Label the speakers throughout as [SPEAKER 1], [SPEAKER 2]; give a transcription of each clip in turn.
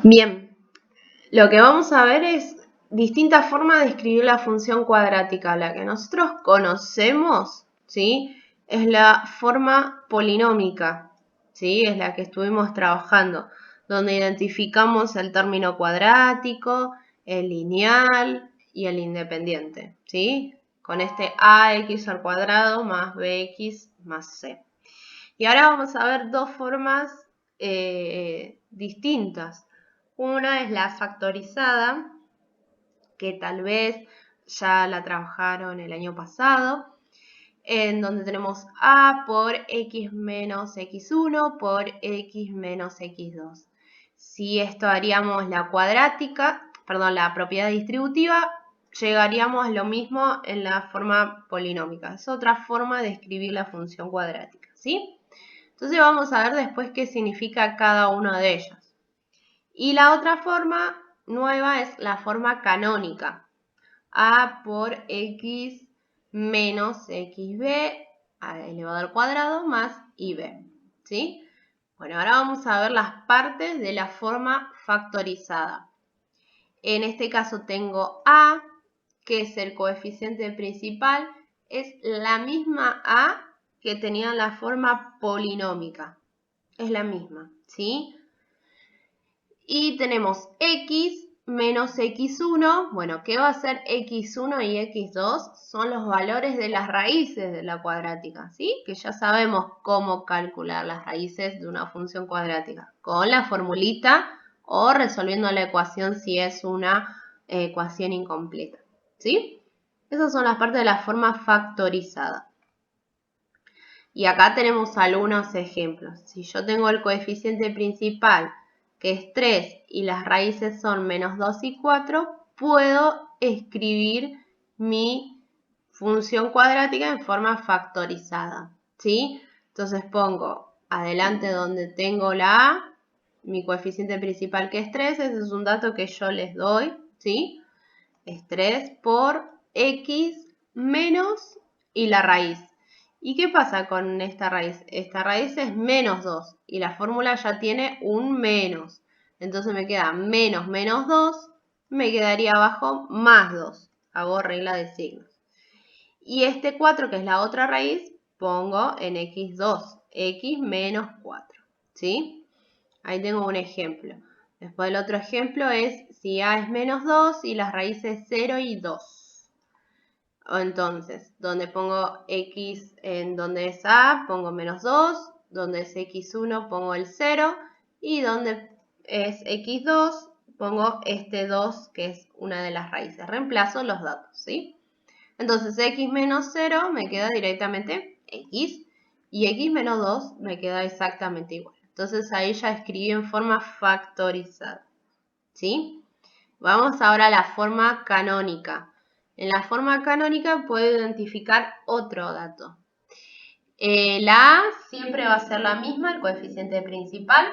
[SPEAKER 1] Bien, lo que vamos a ver es distintas formas de escribir la función cuadrática. La que nosotros conocemos, ¿sí?, es la forma polinómica, ¿sí?, es la que estuvimos trabajando, donde identificamos el término cuadrático, el lineal y el independiente, ¿sí?, con este ax al cuadrado más bx más c. Y ahora vamos a ver dos formas distintas. Una es la factorizada, que tal vez ya la trabajaron el año pasado, en donde tenemos a por x menos x1 por x menos x2. Si esto haríamos la cuadrática, perdón, la propiedad distributiva, llegaríamos a lo mismo en la forma polinómica. Es otra forma de escribir la función cuadrática, ¿sí? Entonces vamos a ver después qué significa cada una de ellas. Y la otra forma nueva es la forma canónica. A por x menos xb elevado al cuadrado más ib, ¿sí? Bueno, ahora vamos a ver las partes de la forma factorizada. En este caso tengo a, que es el coeficiente principal, es la misma a que tenía la forma polinómica. Es la misma, ¿sí? Y tenemos x menos x1. Bueno, ¿qué va a ser x1 y x2? Son los valores de las raíces de la cuadrática, ¿sí? Que ya sabemos cómo calcular las raíces de una función cuadrática. Con la formulita o resolviendo la ecuación si es una ecuación incompleta, ¿sí? Esas son las partes de la forma factorizada. Y acá tenemos algunos ejemplos. Si yo tengo el coeficiente principal, que es 3, y las raíces son menos 2 y 4, puedo escribir mi función cuadrática en forma factorizada, ¿sí? Entonces pongo adelante donde tengo la a, mi coeficiente principal que es 3, ese es un dato que yo les doy, ¿sí? Es 3 por x menos y la raíz. ¿Y qué pasa con esta raíz? Esta raíz es menos 2 y la fórmula ya tiene un menos. Entonces me queda menos menos 2, me quedaría abajo más 2. Hago regla de signos. Y este 4, que es la otra raíz, pongo en x2, x menos 4, ¿sí? Ahí tengo un ejemplo. Después el otro ejemplo es si a es menos 2 y las raíces 0 y 2. Entonces, donde pongo x en donde es a, pongo menos 2, donde es x1 pongo el 0 y donde es x2 pongo este 2 que es una de las raíces. Reemplazo los datos, ¿sí? Entonces x menos 0 me queda directamente x y x menos 2 me queda exactamente igual. Entonces ahí ya escribí en forma factorizada, ¿sí? Vamos ahora a la forma canónica. En la forma canónica puedo identificar otro dato. La a siempre va a ser la misma, el coeficiente principal,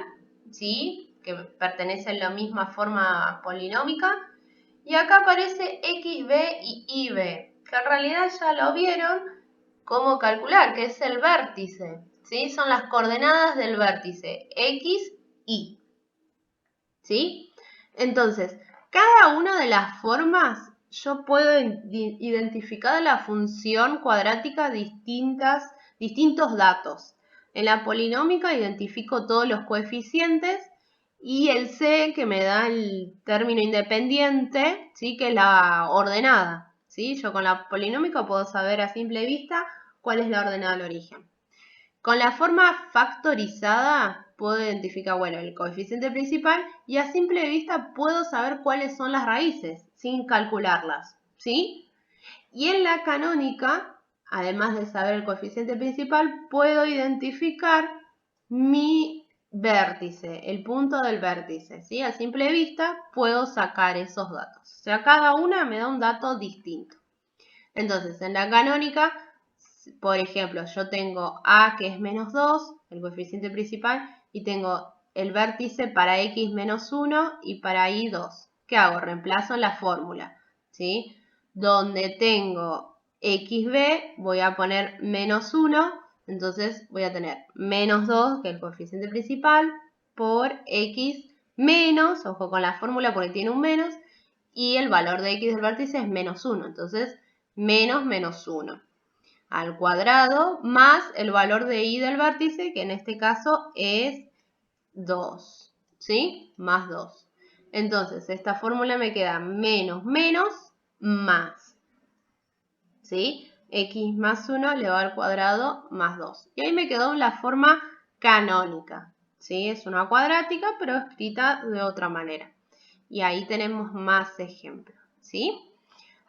[SPEAKER 1] ¿sí?, que pertenece a la misma forma polinómica. Y acá aparece xb y ib, que en realidad ya lo vieron cómo calcular, que es el vértice, ¿sí? Son las coordenadas del vértice, x, y, ¿sí? Entonces, cada una de las formas yo puedo identificar la función cuadrática distintos datos. En la polinómica identifico todos los coeficientes y el c que me da el término independiente, ¿sí?, que es la ordenada, ¿sí? Yo con la polinómica puedo saber a simple vista cuál es la ordenada del origen. Con la forma factorizada puedo identificar, bueno, el coeficiente principal y a simple vista puedo saber cuáles son las raíces sin calcularlas, ¿sí? Y en la canónica, además de saber el coeficiente principal, puedo identificar mi vértice, el punto del vértice, ¿sí? A simple vista puedo sacar esos datos. O sea, cada una me da un dato distinto. Entonces, en la canónica, por ejemplo, yo tengo a que es menos 2, el coeficiente principal, y tengo el vértice para x menos 1 y para y 2. ¿Qué hago? Reemplazo la fórmula, ¿sí? Donde tengo xb, voy a poner menos 1, entonces voy a tener menos 2, que es el coeficiente principal, por x menos, ojo con la fórmula porque tiene un menos, y el valor de x del vértice es menos 1. Entonces, menos 1 al cuadrado más el valor de y del vértice, que en este caso es 2, ¿sí? Más 2. Entonces, esta fórmula me queda menos más, ¿sí? X más 1 elevado al cuadrado más 2. Y ahí me quedó la forma canónica, ¿sí? Es una cuadrática, pero escrita de otra manera. Y ahí tenemos más ejemplos, ¿sí?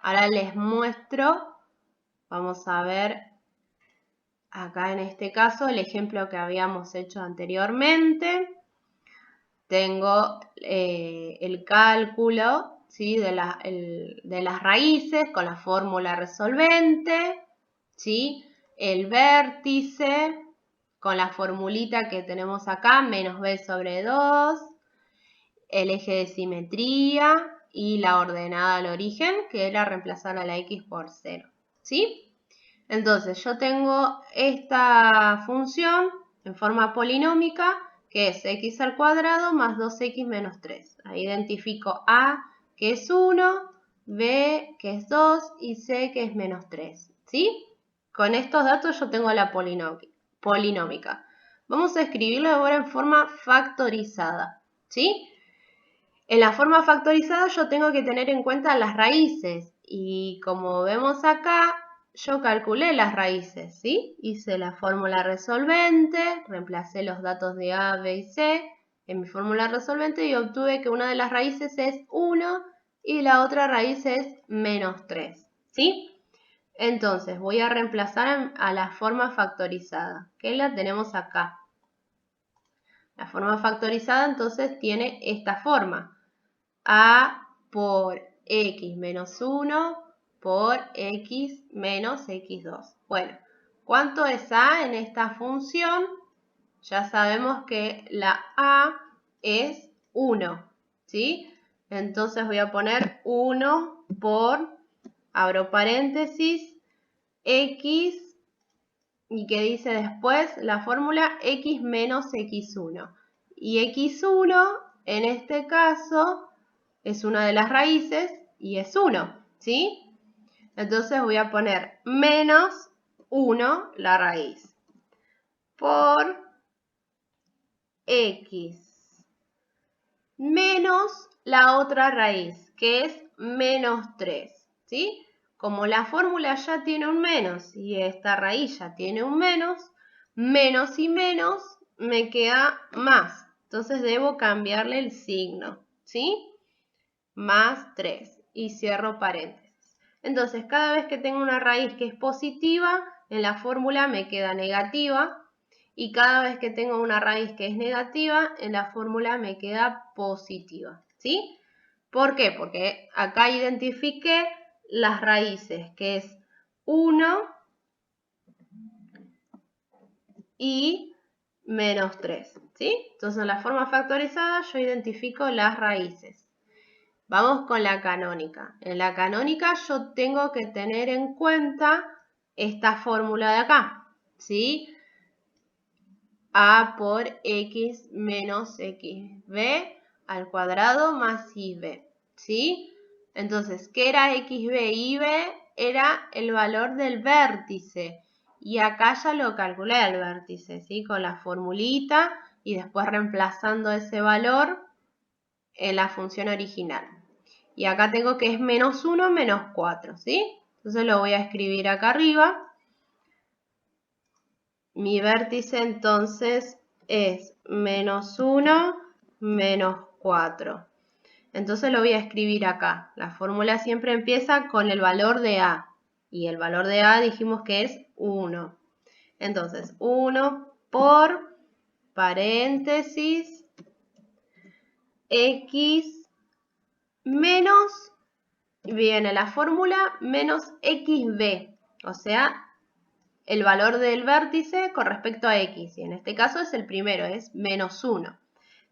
[SPEAKER 1] Ahora les muestro, vamos a ver acá en este caso el ejemplo que habíamos hecho anteriormente. Tengo el cálculo, ¿sí? de las raíces con la fórmula resolvente, ¿sí? El vértice con la formulita que tenemos acá, menos b sobre 2, el eje de simetría y la ordenada al origen, que era reemplazar a la x por 0, ¿sí? Entonces, yo tengo esta función en forma polinómica, que es x al cuadrado más 2x menos 3. Ahí identifico a, que es 1, b, que es 2, y c, que es menos 3, ¿sí? Con estos datos yo tengo la polinómica. Vamos a escribirlo ahora en forma factorizada, ¿sí? En la forma factorizada yo tengo que tener en cuenta las raíces y como vemos acá, yo calculé las raíces, ¿sí? Hice la fórmula resolvente, reemplacé los datos de A, B y C en mi fórmula resolvente y obtuve que una de las raíces es 1 y la otra raíz es menos 3, ¿sí? Entonces voy a reemplazar a la forma factorizada, que la tenemos acá. La forma factorizada entonces tiene esta forma. A por x menos 1 por x menos x2. Bueno, ¿cuánto es a en esta función? Ya sabemos que la a es 1, ¿sí? Entonces voy a poner 1 por, abro paréntesis, x, y que dice después la fórmula x menos x1. Y x1 en este caso es una de las raíces y es 1, ¿sí? Entonces voy a poner menos 1 la raíz por x menos la otra raíz, que es menos 3, ¿sí? Como la fórmula ya tiene un menos y esta raíz ya tiene un menos y menos me queda más. Entonces debo cambiarle el signo, ¿sí? Más 3 y cierro paréntesis. Entonces, cada vez que tengo una raíz que es positiva, en la fórmula me queda negativa, y cada vez que tengo una raíz que es negativa, en la fórmula me queda positiva, ¿sí? ¿Por qué? Porque acá identifiqué las raíces, que es 1 y menos 3, ¿sí? Entonces, en la forma factorizada yo identifico las raíces. Vamos con la canónica. En la canónica yo tengo que tener en cuenta esta fórmula de acá, ¿sí? A por x menos xb al cuadrado más ib, ¿sí? Entonces, ¿qué era xb? Ib era el valor del vértice. Y acá ya lo calculé el vértice, ¿sí? Con la formulita y después reemplazando ese valor en la función original. Y acá tengo que es menos 1, menos 4, ¿sí? Entonces lo voy a escribir acá arriba. Mi vértice entonces es menos 1, menos 4. Entonces lo voy a escribir acá. La fórmula siempre empieza con el valor de A. Y el valor de A dijimos que es 1. Entonces, 1 por paréntesis x menos, viene la fórmula menos xb, o sea, el valor del vértice con respecto a x, y en este caso es el primero, es menos 1.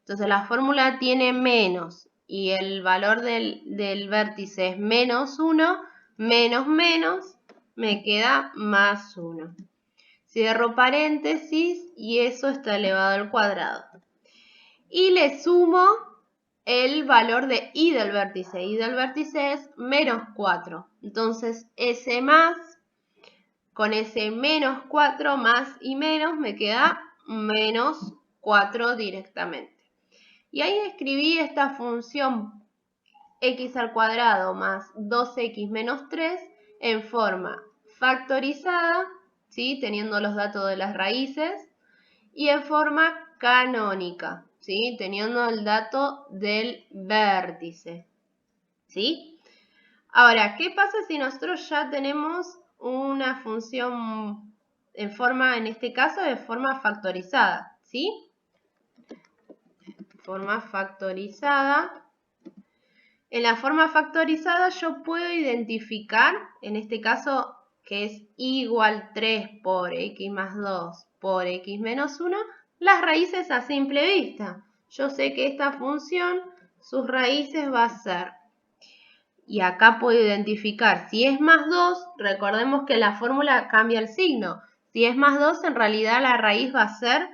[SPEAKER 1] Entonces la fórmula tiene menos, y el valor del vértice es menos 1, menos menos, me queda más 1. Cierro paréntesis, y eso está elevado al cuadrado. Y le sumo el valor de y del vértice. Y del vértice es menos 4. Entonces, ese más, con ese menos 4 más y menos, me queda menos 4 directamente. Y ahí escribí esta función x al cuadrado más 2x menos 3 en forma factorizada, ¿sí? Teniendo los datos de las raíces, y en forma canónica, ¿sí? Teniendo el dato del vértice, ¿sí? Ahora, ¿qué pasa si nosotros ya tenemos una función en forma, en este caso, de forma factorizada, ¿sí? Forma factorizada. En la forma factorizada yo puedo identificar, en este caso, que es igual 3 por x más 2 por x menos 1, las raíces a simple vista. Yo sé que esta función, sus raíces va a ser, y acá puedo identificar, si es más 2, recordemos que la fórmula cambia el signo. Si es más 2, en realidad la raíz va a ser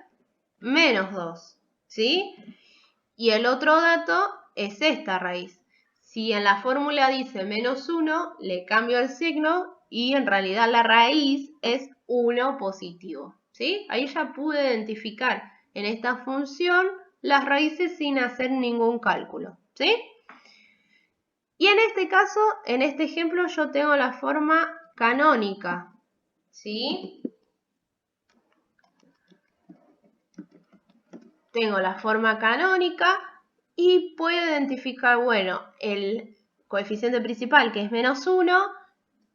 [SPEAKER 1] menos 2, ¿sí? Y el otro dato es esta raíz. Si en la fórmula dice menos 1, le cambio el signo y en realidad la raíz es 1 positivo, ¿sí? Ahí ya pude identificar en esta función las raíces sin hacer ningún cálculo, ¿sí? Y en este caso, en este ejemplo, yo tengo la forma canónica, ¿sí? Tengo la forma canónica y puedo identificar, bueno, el coeficiente principal, que es menos 1,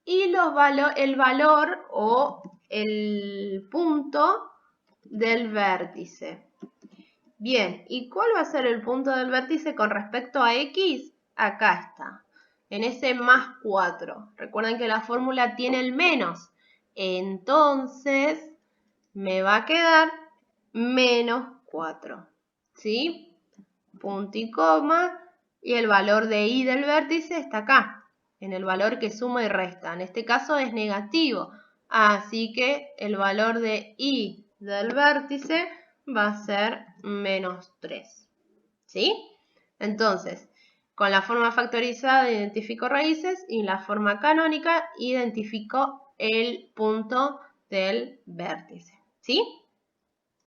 [SPEAKER 1] y el valor o el punto del vértice. Bien, ¿y cuál va a ser el punto del vértice con respecto a x? Acá está, en ese más 4. Recuerden que la fórmula tiene el menos. Entonces, me va a quedar menos 4. ¿Sí? Punto y coma. Y el valor de y del vértice está acá, en el valor que suma y resta. En este caso es negativo. Así que el valor de y del vértice va a ser menos 3. ¿Sí? Entonces, con la forma factorizada identifico raíces y la forma canónica identifico el punto del vértice. ¿Sí?